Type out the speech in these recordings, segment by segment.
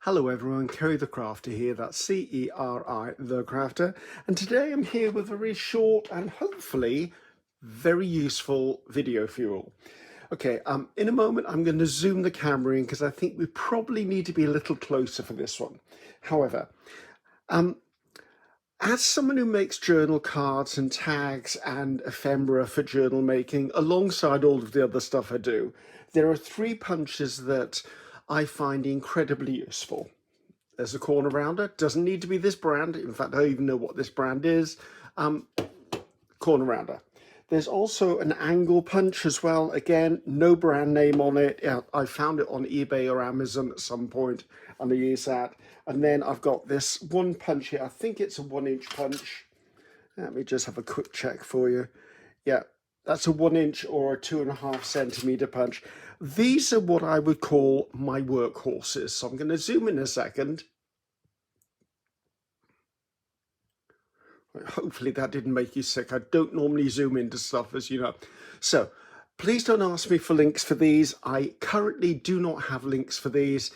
Hello everyone, Kerry the Crafter here, that's C-E-R-I the Crafter, and today I'm here with a very short and hopefully very useful video for you all. Okay, in a moment I'm going to zoom the camera in because I think we probably need to be a little closer for this one. However, as someone who makes journal cards and tags and ephemera for journal making, alongside all of the other stuff I do, there are three punches that I find incredibly useful. There's a corner rounder, doesn't need to be this brand. In fact, I don't even know what this brand is. Corner rounder. There's also an angle punch as well. Again, no brand name on it. I found it on eBay or Amazon at some point and I use that. And then I've got this one punch here. I think it's a 1-inch punch. Let me just have a quick check for you. Yeah, that's a 1-inch or a 2.5 centimeter punch. These are what I would call my workhorses. So I'm going to zoom in a second. Hopefully that didn't make you sick. I don't normally zoom into stuff, as you know. So please don't ask me for links for these. I currently do not have links for these.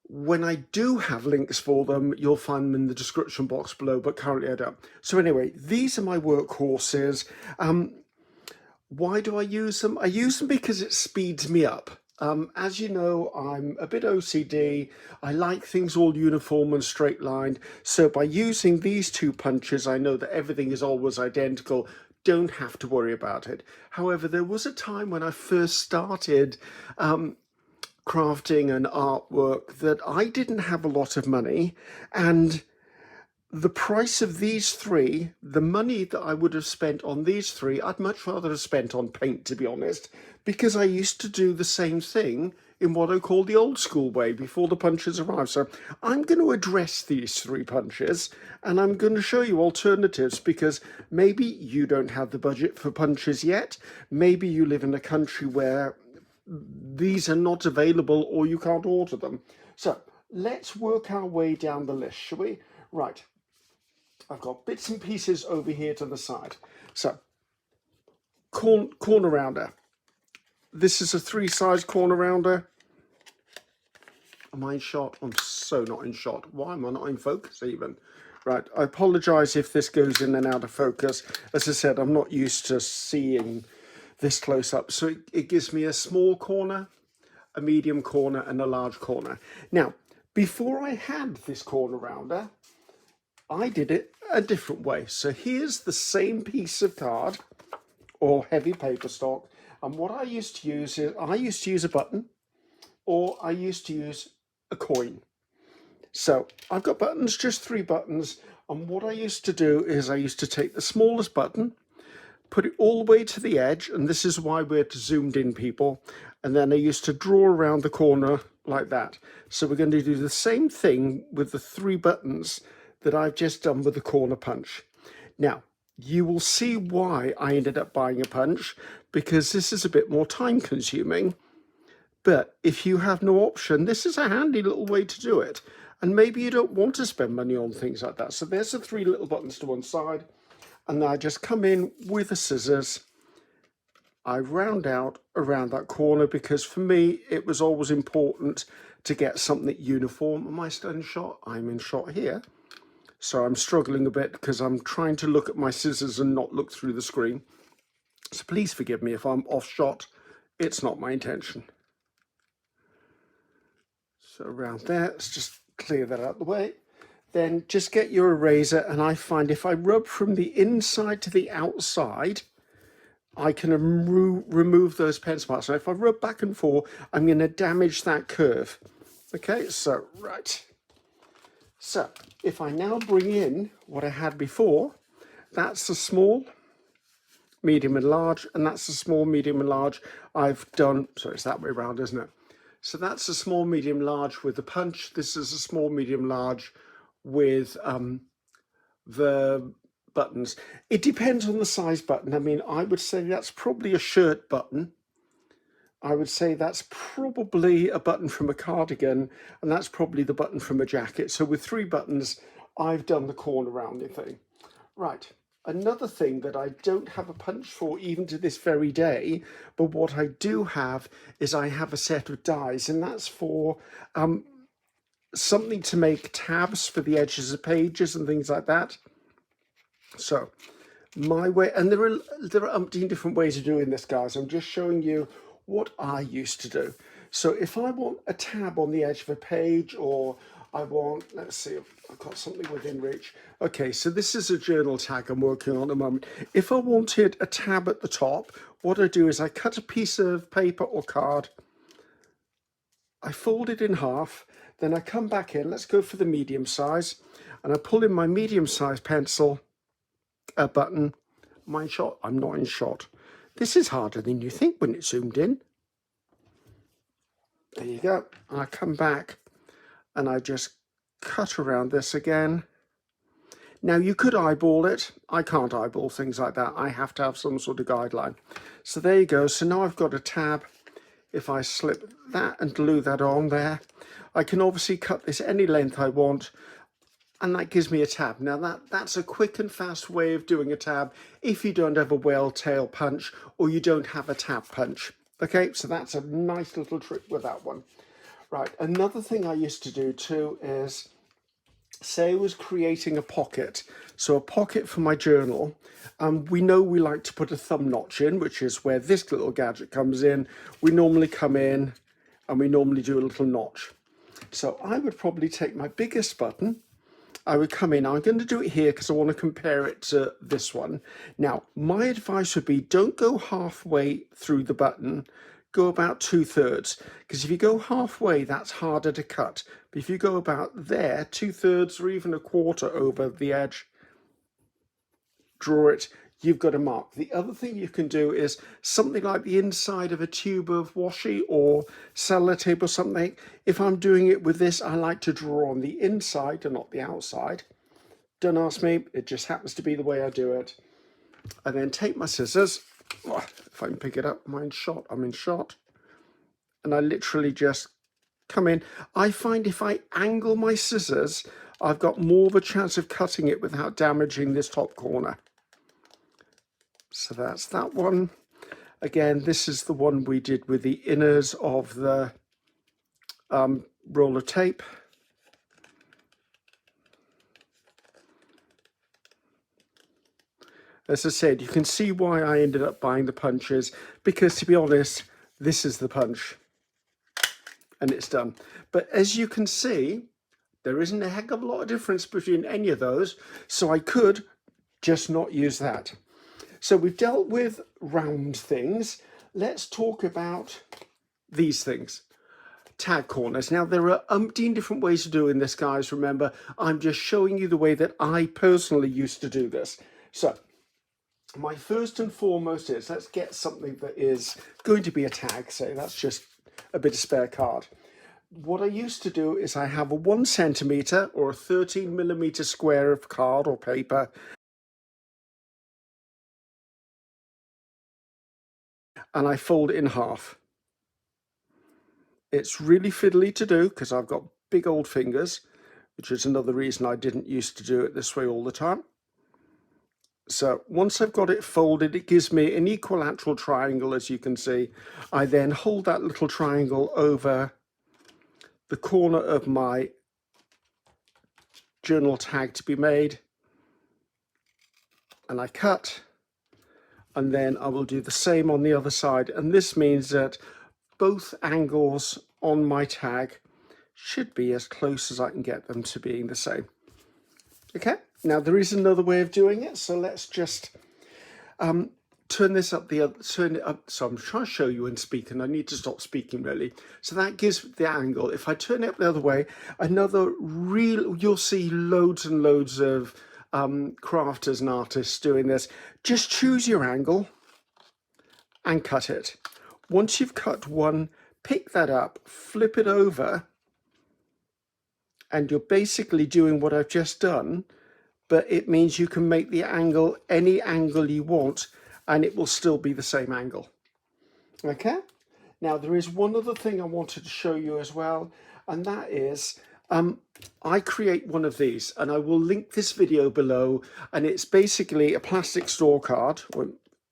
When I do have links for them, you'll find them in the description box below, but currently I don't. So anyway, these are my workhorses. Why do I use them? I use them because it speeds me up. As you know, I'm a bit OCD. I like things all uniform and straight lined. So by using these two punches, I know that everything is always identical. Don't have to worry about it. However, there was a time when I first started crafting and artwork that I didn't have a lot of money, and the price of these three, the money that I would have spent on these three, I'd much rather have spent on paint, to be honest, because I used to do the same thing in what I call the old school way before the punches arrived. So I'm going to address these three punches and I'm going to show you alternatives, because maybe you don't have the budget for punches yet. Maybe you live in a country where these are not available or you can't order them. So let's work our way down the list, shall we? Right. I've got bits and pieces over here to the side. So, corner rounder. This is a 3-size corner rounder. Am I in shot? I'm so not in shot. Why am I not in focus even? Right, I apologize if this goes in and out of focus. As I said, I'm not used to seeing this close up. So it gives me a small corner, a medium corner, and a large corner. Now, before I had this corner rounder, I did it a different way. So here's the same piece of card or heavy paper stock. And what I used to use is, I used to use a button, or I used to use a coin. So I've got buttons, just 3 buttons. And what I used to do is I used to take the smallest button, put it all the way to the edge. And this is why we're zoomed in, people. And then I used to draw around the corner like that. So we're going to do the same thing with the 3 buttons that I've just done with the corner punch. Now, you will see why I ended up buying a punch, because this is a bit more time consuming. But if you have no option, this is a handy little way to do it. And maybe you don't want to spend money on things like that. So there's the 3 little buttons to one side. And then I just come in with the scissors. I round out around that corner, because for me, it was always important to get something uniform. Am I still in shot? I'm in shot here. So I'm struggling a bit because I'm trying to look at my scissors and not look through the screen. So please forgive me if I'm off shot. It's not my intention. So around there, let's just clear that out of the way. Then just get your eraser, and I find if I rub from the inside to the outside, I can remove those pencil marks. So if I rub back and forth, I'm going to damage that curve. Okay, so right. So if I now bring in what I had before, that's the small, medium and large, and that's the small, medium and large I've done. So it's that way around, isn't it? So that's the small, medium, large with the punch. This is a small, medium, large with the buttons. It depends on the size button. I mean, I would say that's probably a shirt button. I would say that's probably a button from a cardigan, and that's probably the button from a jacket. So with 3 buttons, I've done the corner rounding thing. Right, another thing that I don't have a punch for even to this very day, but what I do have is I have a set of dies, and that's for something to make tabs for the edges of pages and things like that. So my way, and there are umpteen different ways of doing this, guys. I'm just showing you what I used to do. So if I want a tab on the edge of a page, or I want, let's see, I've got something within reach. Okay, so this is a journal tag I'm working on at the moment. If I wanted a tab at the top, what I do is I cut a piece of paper or card, I fold it in half, then I come back in, let's go for the medium size, and I pull in my medium size pencil, a button. Am I in shot? I'm not in shot. This is harder than you think when it's zoomed in. There you go. And I come back and I just cut around this again. Now you could eyeball it. I can't eyeball things like that. I have to have some sort of guideline. So there you go. So now I've got a tab. If I slip that and glue that on there, I can obviously cut this any length I want, and that gives me a tab. Now that's a quick and fast way of doing a tab if you don't have a whale tail punch or you don't have a tab punch. Okay, so that's a nice little trick with that one. Right, another thing I used to do too is, say I was creating a pocket, so a pocket for my journal. We know we like to put a thumb notch in, which is where this little gadget comes in. We normally come in and we normally do a little notch. So I would probably take my biggest button, I would come in, I'm going to do it here because I want to compare it to this one. Now, my advice would be don't go halfway through the button, go about 2/3, because if you go halfway, that's harder to cut. But if you go about there, 2/3 or even a quarter over the edge, draw it, you've got a mark. The other thing you can do is something like the inside of a tube of washi or sellotape or something. If I'm doing it with this, I like to draw on the inside and not the outside. Don't ask me, it just happens to be the way I do it. And then take my scissors. If I can pick it up, am I in shot? I'm in shot. And I literally just come in. I find if I angle my scissors, I've got more of a chance of cutting it without damaging this top corner. So that's that one. Again, this is the one we did with the inners of the roll of tape. As I said, you can see why I ended up buying the punches, because to be honest, this is the punch and it's done. But as you can see, there isn't a heck of a lot of difference between any of those, so I could just not use that. So we've dealt with round things. Let's talk about these things. Tag corners. Now there are umpteen different ways of doing this, guys. Remember, I'm just showing you the way that I personally used to do this. So my first and foremost is, let's get something that is going to be a tag. Say that's just a bit of spare card. What I used to do is I have a 1 centimeter or a 13mm square of card or paper, and I fold it in half. It's really fiddly to do because I've got big old fingers, which is another reason I didn't used to do it this way all the time. So once I've got it folded, it gives me an equilateral triangle, as you can see. I then hold that little triangle over the corner of my journal tag to be made, and I cut, and then I will do the same on the other side. And this means that both angles on my tag should be as close as I can get them to being the same. Okay, now there is another way of doing it, so let's just turn this up turn it up. So I'm trying to show you and speak, and I need to stop speaking really. So that gives the angle. If I turn it up the other way, you'll see loads and loads of crafters and artists doing this. Just choose your angle and cut it. Once you've cut one, pick that up, flip it over, and you're basically doing what I've just done, but it means you can make the angle any angle you want, and it will still be the same angle. Okay? Now, there is one other thing I wanted to show you as well, and that is, I create one of these, and I will link this video below, and it's basically a plastic store card.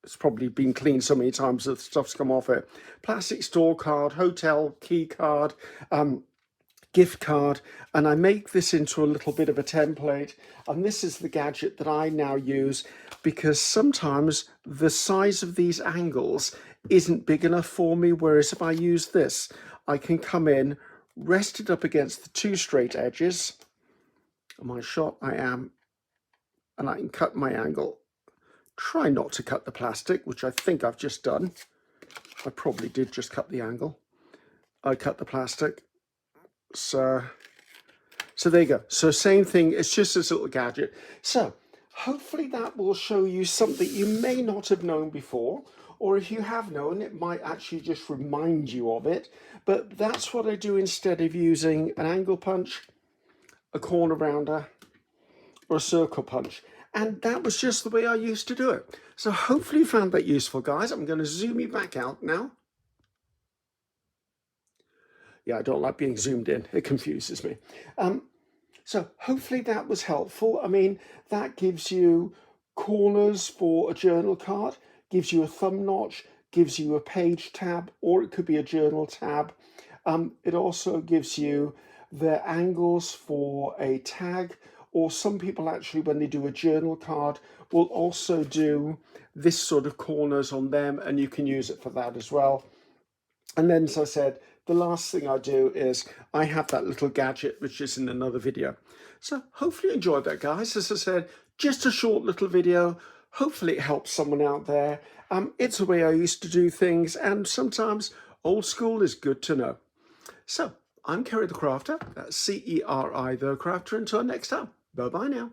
It's probably been cleaned so many times that stuff's come off it. Plastic store card, hotel key card, gift card, and I make this into a little bit of a template. And this is the gadget that I now use, because sometimes the size of these angles isn't big enough for me, whereas if I use this, I can come in, rest it up against the two straight edges. Am I shot? I am. And I can cut my angle. Try not to cut the plastic, which I think I've just done. I probably did just cut the angle. I cut the plastic. So there you go. So same thing, it's just this little gadget. So hopefully that will show you something you may not have known before, or if you have known, it might actually just remind you of it. But that's what I do instead of using an angle punch, a corner rounder, or a circle punch. And that was just the way I used to do it. So hopefully you found that useful, guys. I'm going to zoom you back out now. Yeah, I don't like being zoomed in. It confuses me. So hopefully that was helpful. I mean, that gives you corners for a journal card, gives you a thumb notch, gives you a page tab, or it could be a journal tab. It also gives you the angles for a tag, or some people actually, when they do a journal card, will also do this sort of corners on them, and you can use it for that as well. And then, as I said, the last thing I do is I have that little gadget, which is in another video. So hopefully you enjoyed that, guys. As I said, just a short little video. Hopefully it helps someone out there. It's the way I used to do things, and sometimes old school is good to know. So I'm Ceri the Crafter, that's C-E-R-I the Crafter. Until next time, bye-bye now.